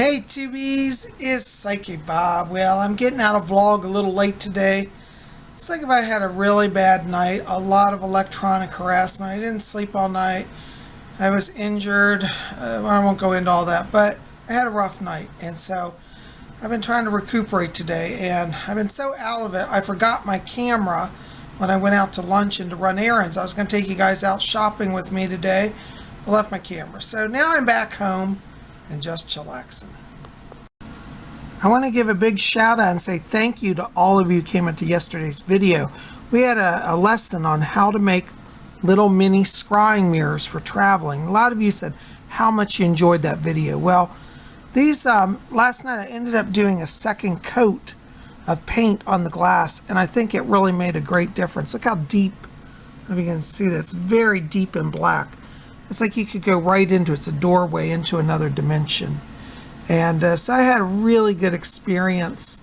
Hey tubies, it's Psychic Bob. Well, I'm getting out of vlog a little late today. Psychic Bob had a really bad night, a lot of electronic harassment. I didn't sleep all night. I was injured. I won't go into all that, but I had a rough night, and so I've been trying to recuperate today, and I've been so out of it, I forgot my camera when I went out to lunch and to run errands. I was going to take you guys out shopping with me today. I left my camera. So now I'm back home and just chillaxing. I want to give a big shout out and say thank you to all of you who came into yesterday's video. We had a lesson on how to make little mini scrying mirrors for traveling. A lot of you said how much you enjoyed that video. Well, these last night I ended up doing a second coat of paint on the glass, and I think it really made a great difference. Look how deep, if you can see that, it's very deep and black. It's like you could go right into it. It's a doorway into another dimension. And so I had a really good experience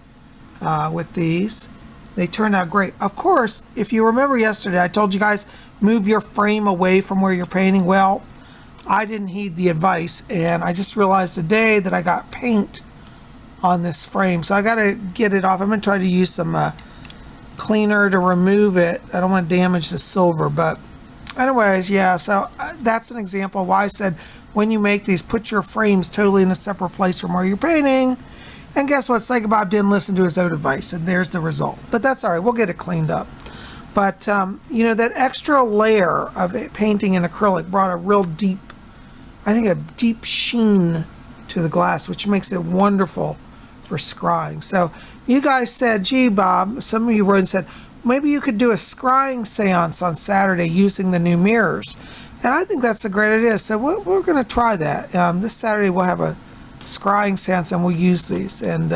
with these. They turned out great. Of course, if you remember yesterday, I told you guys, move your frame away from where you're painting. Well, I didn't heed the advice, and I just realized today that I got paint on this frame. So I got to get it off. I'm going to try to use some cleaner to remove it. I don't want to damage the silver, but anyways, yeah, so that's an example of why I said when you make these, put your frames totally in a separate place from where you're painting. And guess what? Psychic Bob didn't listen to his own advice, and there's the result. But that's all right. We'll get it cleaned up. But, you know, that extra layer of painting in acrylic brought a real deep, I think a deep sheen to the glass, which makes it wonderful for scrying. So you guys said, gee, Bob, some of you wrote and said, maybe you could do a scrying seance on Saturday using the new mirrors. And I think that's a great idea. So we're going to try that. This Saturday we'll have a scrying seance and we'll use these. And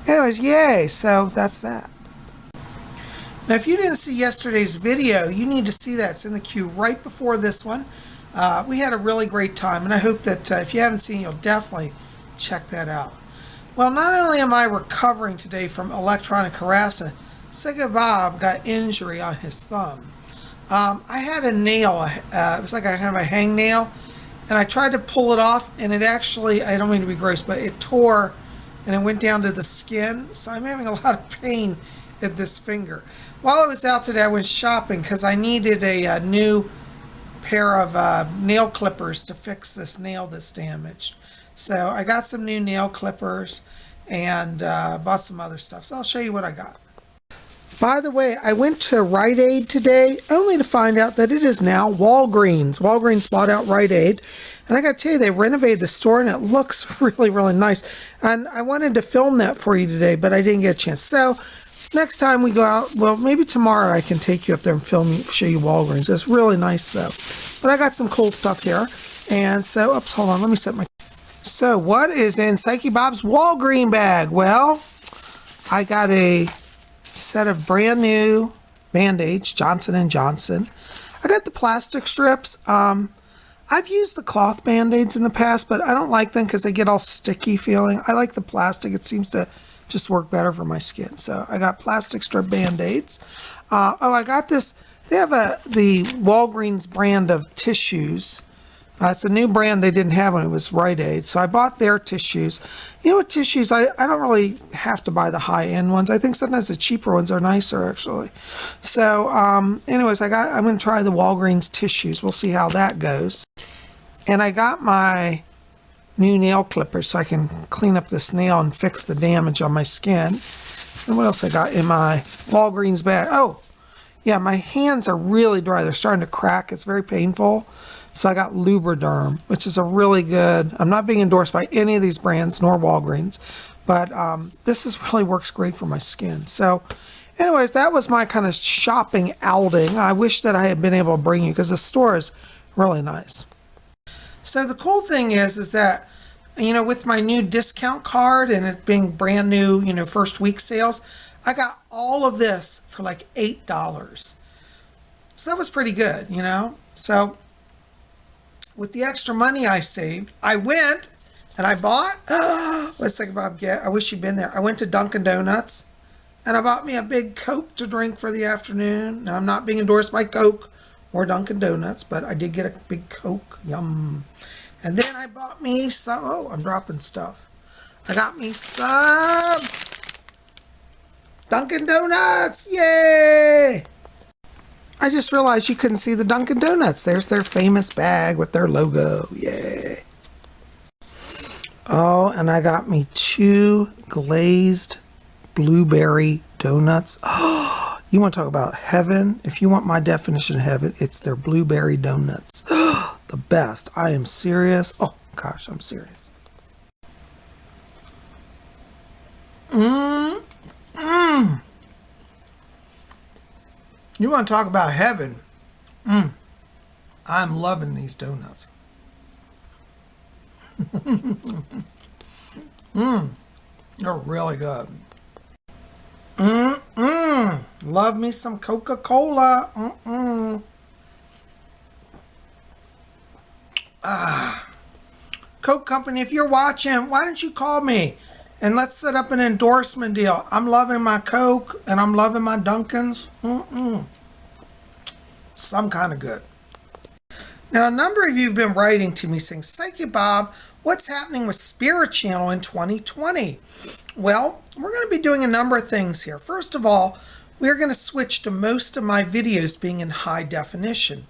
anyways, yay. So that's that. Now, if you didn't see yesterday's video, you need to see that. It's in the queue right before this one. We had a really great time. And I hope that if you haven't seen it, you'll definitely check that out. Well, not only am I recovering today from electronic harassment, Psychic Bob got injury on his thumb. I had a nail, it was like a kind of a hangnail, and I tried to pull it off, and it actually, I don't mean to be gross, but it tore and it went down to the skin. So I'm having a lot of pain at this finger. While I was out today, I went shopping because I needed a new pair of nail clippers to fix this nail that's damaged. So I got some new nail clippers and bought some other stuff. So I'll show you what I got. By the way, I went to Rite Aid today only to find out that it is now Walgreens. Walgreens bought out Rite Aid. And I got to tell you, they renovated the store and it looks really, really nice. And I wanted to film that for you today, but I didn't get a chance. So next time we go out, well, maybe tomorrow I can take you up there and show you Walgreens. It's really nice though. But I got some cool stuff here. And so, oops, hold on, let me set my... So what is in Psychic Bob's Walgreen bag? Well, I got a set of brand new Band-Aids, Johnson & Johnson. I got the plastic strips. I've used the cloth Band-Aids in the past, but I don't like them because they get all sticky feeling. I like the plastic. It seems to just work better for my skin. So I got plastic strip Band-Aids. I got this. They have the Walgreens brand of tissues. It's a new brand they didn't have when it was Rite Aid. So I bought their tissues. You know what, tissues, I don't really have to buy the high-end ones. I think sometimes the cheaper ones are nicer, actually. So anyways, I'm going to try the Walgreens tissues. We'll see how that goes. And I got my new nail clippers so I can clean up this nail and fix the damage on my skin. And what else I got in my Walgreens bag? Oh, yeah, my hands are really dry. They're starting to crack. It's very painful. So I got Lubriderm, which is a really good, I'm not being endorsed by any of these brands, nor Walgreens, but this really works great for my skin. So anyways, that was my kind of shopping outing. I wish that I had been able to bring you because the store is really nice. So the cool thing is that, you know, with my new discount card and it being brand new, you know, first week sales, I got all of this for like $8. So that was pretty good, you know. So with the extra money I saved, I went and I bought, let's Psychic Bob get, I wish you'd been there. I went to Dunkin Donuts and I bought me a big Coke to drink for the afternoon. Now, I'm not being endorsed by Coke or Dunkin Donuts, but I did get a big Coke, yum. And then I bought me some, oh, I'm dropping stuff. I got me some Dunkin Donuts. Yay! I just realized you couldn't see the Dunkin Donuts. There's their famous bag with their logo. Yay! Oh, and I got me 2 glazed blueberry donuts. Oh, you want to talk about heaven? If you want my definition of heaven, it's their blueberry donuts. The best. I am serious. Oh, gosh, I'm serious. You want to talk about heaven? I'm loving these donuts. They're really good. Love me some Coca-Cola. Coke Company, if you're watching, why don't you call me and let's set up an endorsement deal. I'm loving my Coke and I'm loving my Dunkins. Some kind of good. Now, a number of you have been writing to me saying, Psychic Bob, what's happening with Spirit Channel in 2020? Well, we're going to be doing a number of things here. First of all, we're going to switch to most of my videos being in high definition.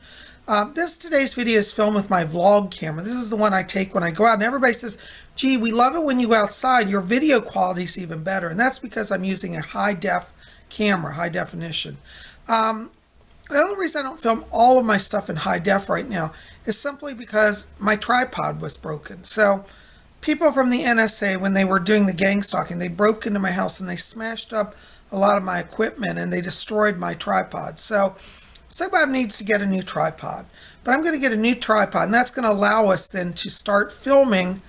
Today's video is filmed with my vlog camera. This is the one I take when I go out, and everybody says, gee, we love it when you go outside. Your video quality is even better, and that's because I'm using a high-def camera, high definition. The only reason I don't film all of my stuff in high def right now is simply because my tripod was broken. So people from the NSA, when they were doing the gang stalking, they broke into my house and they smashed up a lot of my equipment and they destroyed my tripod. So PsychicBob needs to get a new tripod. But I'm going to get a new tripod, and that's going to allow us then to start filming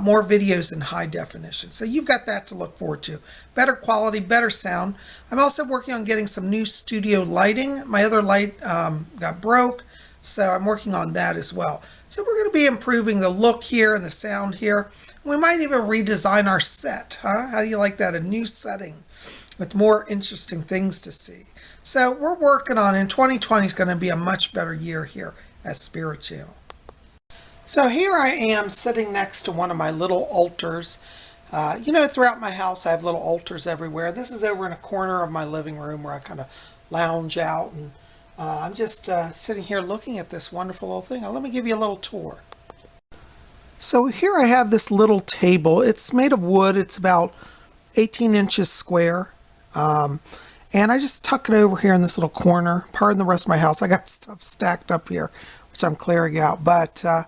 more videos in high definition. So you've got that to look forward to. Better quality, better sound. I'm also working on getting some new studio lighting. My other light got broke, so I'm working on that as well. So we're going to be improving the look here and the sound here. We might even redesign our set. How do you like that? A new setting with more interesting things to see. So we're working on it, and 2020 is going to be a much better year here at Spirit Channel. So here I am sitting next to one of my little altars. Throughout my house I have little altars everywhere. This is over in a corner of my living room where I kind of lounge out, and I'm just sitting here looking at this wonderful little thing. Now, let me give you a little tour. So here I have this little table. It's made of wood. It's about 18 inches square. And I just tuck it over here in this little corner. Pardon the rest of my house. I got stuff stacked up here, which I'm clearing out. But I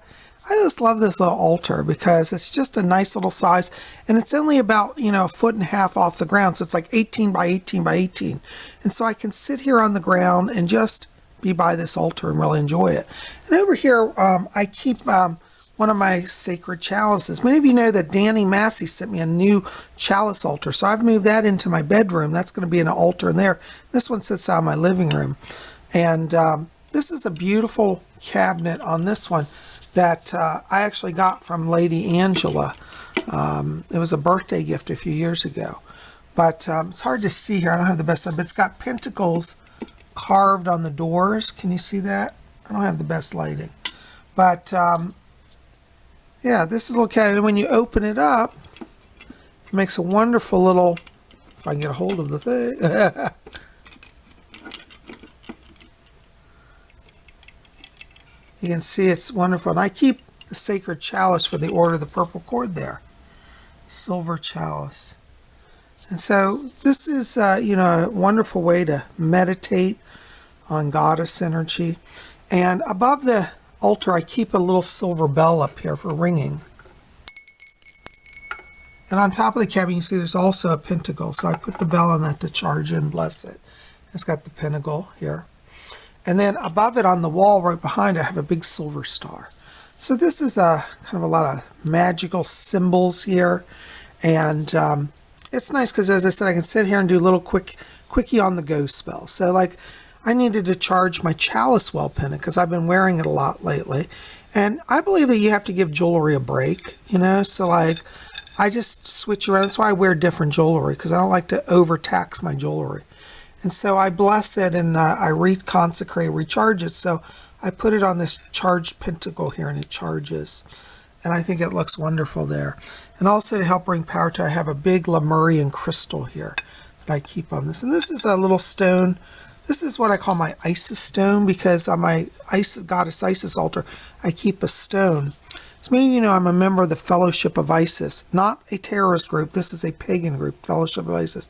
just love this little altar because it's just a nice little size, and it's only about, a foot and a half off the ground. So it's like 18 by 18 by 18. And so I can sit here on the ground and just be by this altar and really enjoy it. And over here, I keep one of my sacred chalices. Many of you know that Danny Massey sent me a new chalice altar. So I've moved that into my bedroom. That's going to be an altar in there. This one sits out in my living room. And this is a beautiful cabinet on this one that I actually got from Lady Angela. It was a birthday gift a few years ago. But it's hard to see here. I don't have the best stuff, but it's got pentacles carved on the doors. Can you see that? I don't have the best lighting. But yeah, this is a little cabinet. And when you open it up, it makes a wonderful little, if I can get a hold of the thing. You can see it's wonderful. And I keep the sacred chalice for the Order of the Purple Cord there. Silver chalice. And so this is, a wonderful way to meditate on goddess energy. And above the altar, I keep a little silver bell up here for ringing. And on top of the cabinet, you see there's also a pentacle. So I put the bell on that to charge and bless it. It's got the pentacle here. And then above it on the wall right behind it, I have a big silver star. So this is kind of a lot of magical symbols here. And it's nice because, as I said, I can sit here and do a little quickie on the go spell. So like I needed to charge my chalice well pendant because I've been wearing it a lot lately. And I believe that you have to give jewelry a break, So like I just switch around. That's why I wear different jewelry, because I don't like to overtax my jewelry. And so I bless it and I reconsecrate, recharge it. So I put it on this charged pentacle here and it charges. and I think it looks wonderful there. And also to help bring power to, I have a big Lemurian crystal here that I keep on this. And this is a little stone. This is what I call my Isis stone, because on my goddess Isis altar, I keep a stone. So many of you know I'm a member of the Fellowship of Isis, not a terrorist group. This is a pagan group, Fellowship of Isis.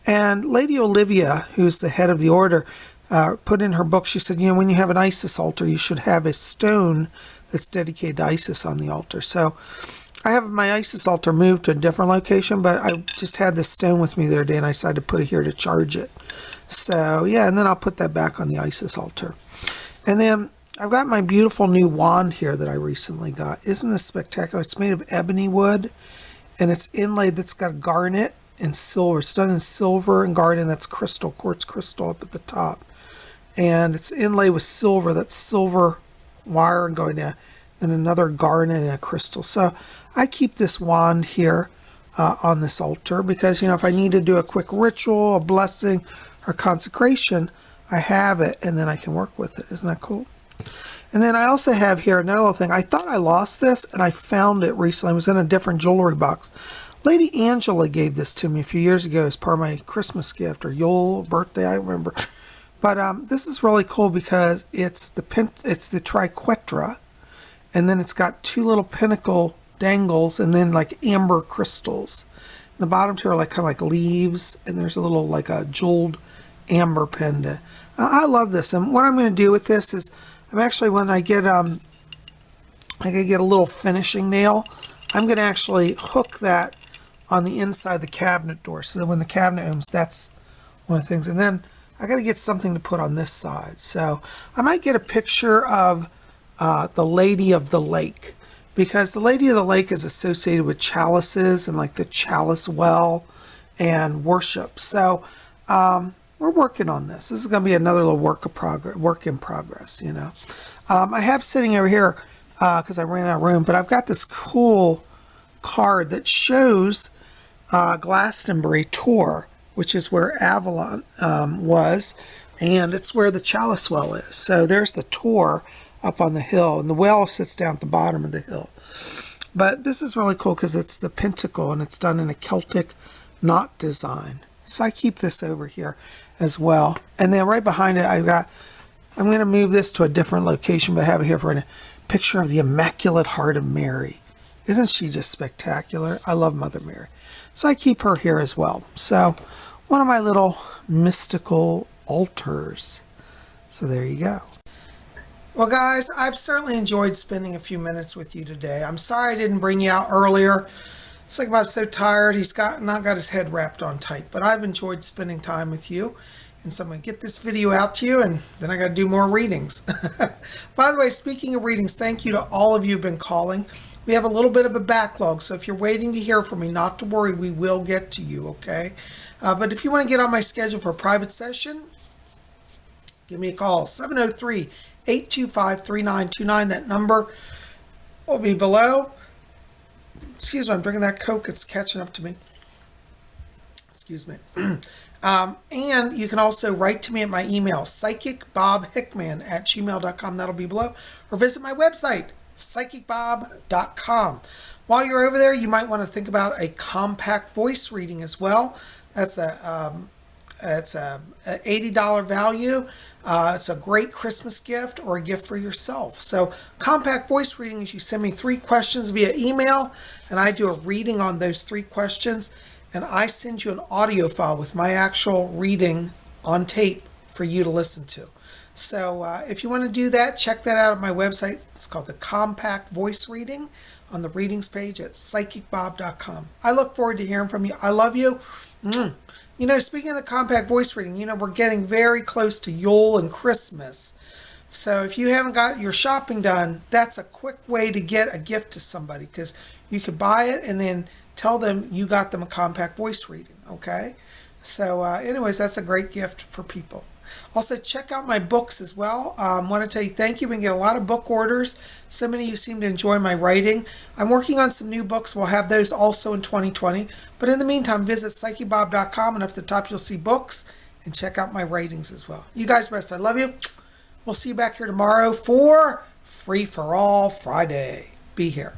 And Lady Olivia, who's the head of the order, put in her book, she said, you know, when you have an Isis altar, you should have a stone that's dedicated to Isis on the altar. So I have my Isis altar moved to a different location, but I just had this stone with me the other day, and I decided to put it here to charge it. So yeah, and then I'll put that back on the Isis altar. And then I've got my beautiful new wand here that I recently got. Isn't this spectacular? It's made of ebony wood, and it's inlaid. That's got garnet and silver. It's done in silver and garnet, and that's crystal, quartz crystal up at the top. And it's inlaid with silver. That's silver wire going down, and another garnet and a crystal. So I keep this wand here on this altar because, you know, if I need to do a quick ritual, a blessing, or consecration, I have it, and then I can work with it. Isn't that cool? And then I also have here another little thing. I thought I lost this, and I found it recently. It was in a different jewelry box. Lady Angela gave this to me a few years ago as part of my Christmas gift, or Yule birthday, I remember. But this is really cool because it's the triquetra, and then it's got two little pinnacle dangles, and then like amber crystals. The bottom two are like kind of like leaves, and there's a little like a jeweled amber pendant. I love this, and what I'm going to do with this is I'm actually, when I get a little finishing nail, I'm going to actually hook that on the inside of the cabinet door, so that when the cabinet opens, that's one of the things. And then I got to get something to put on this side. So I might get a picture of the Lady of the Lake, because the Lady of the Lake is associated with chalices and like the chalice well and worship. So we're working on this. This is going to be another little work in progress, you know. I have sitting over here, because I ran out of room, but I've got this cool card that shows Glastonbury tour, which is where Avalon was, and it's where the chalice well is. So there's the tour up on the hill, and the well sits down at the bottom of the hill. But this is really cool because it's the pentacle, and it's done in a Celtic knot design. So I keep this over here as well. And then right behind it, I'm going to move this to a different location, but I have it here for a picture of the Immaculate Heart of Mary. Isn't she just spectacular? I love Mother Mary. So I keep her here as well. So one of my little mystical altars. So there you go. Well, guys, I've certainly enjoyed spending a few minutes with you today. I'm sorry I didn't bring you out earlier. PsychicBob's so tired, he's not got his head wrapped on tight. But I've enjoyed spending time with you. And so I'm going to get this video out to you, and then I got to do more readings. By the way, speaking of readings, thank you to all of you who've been calling. We have a little bit of a backlog, so if you're waiting to hear from me, not to worry, we will get to you, okay? But if you want to get on my schedule for a private session, give me a call, 703-825-3929. That number will be below. Excuse me, I'm drinking that Coke. It's catching up to me. Excuse me. And you can also write to me at my email, PsychicBobHickman@gmail.com. That'll be below. Or visit my website, PsychicBob.com. While you're over there, you might want to think about a compact voice reading as well. That's it's a $80 value. It's a great Christmas gift or a gift for yourself. So compact voice reading is you send me 3 questions via email, and I do a reading on those 3 questions, and I send you an audio file with my actual reading on tape for you to listen to. So if you want to do that, check that out at my website. It's called the Compact Voice Reading on the readings page at PsychicBob.com. I look forward to hearing from you. I love you. You know, speaking of the compact voice reading, you know, we're getting very close to Yule and Christmas. So if you haven't got your shopping done, that's a quick way to get a gift to somebody, because you could buy it and then tell them you got them a compact voice reading, okay? So anyways, that's a great gift for people. Also, check out my books as well. I want to tell you thank you. We get a lot of book orders. So many of you seem to enjoy my writing. I'm working on some new books. We'll have those also in 2020. But in the meantime, visit PsychicBob.com, and up at the top you'll see books, and check out my writings as well. You guys rest. I love you. We'll see you back here tomorrow for Free for All Friday. Be here.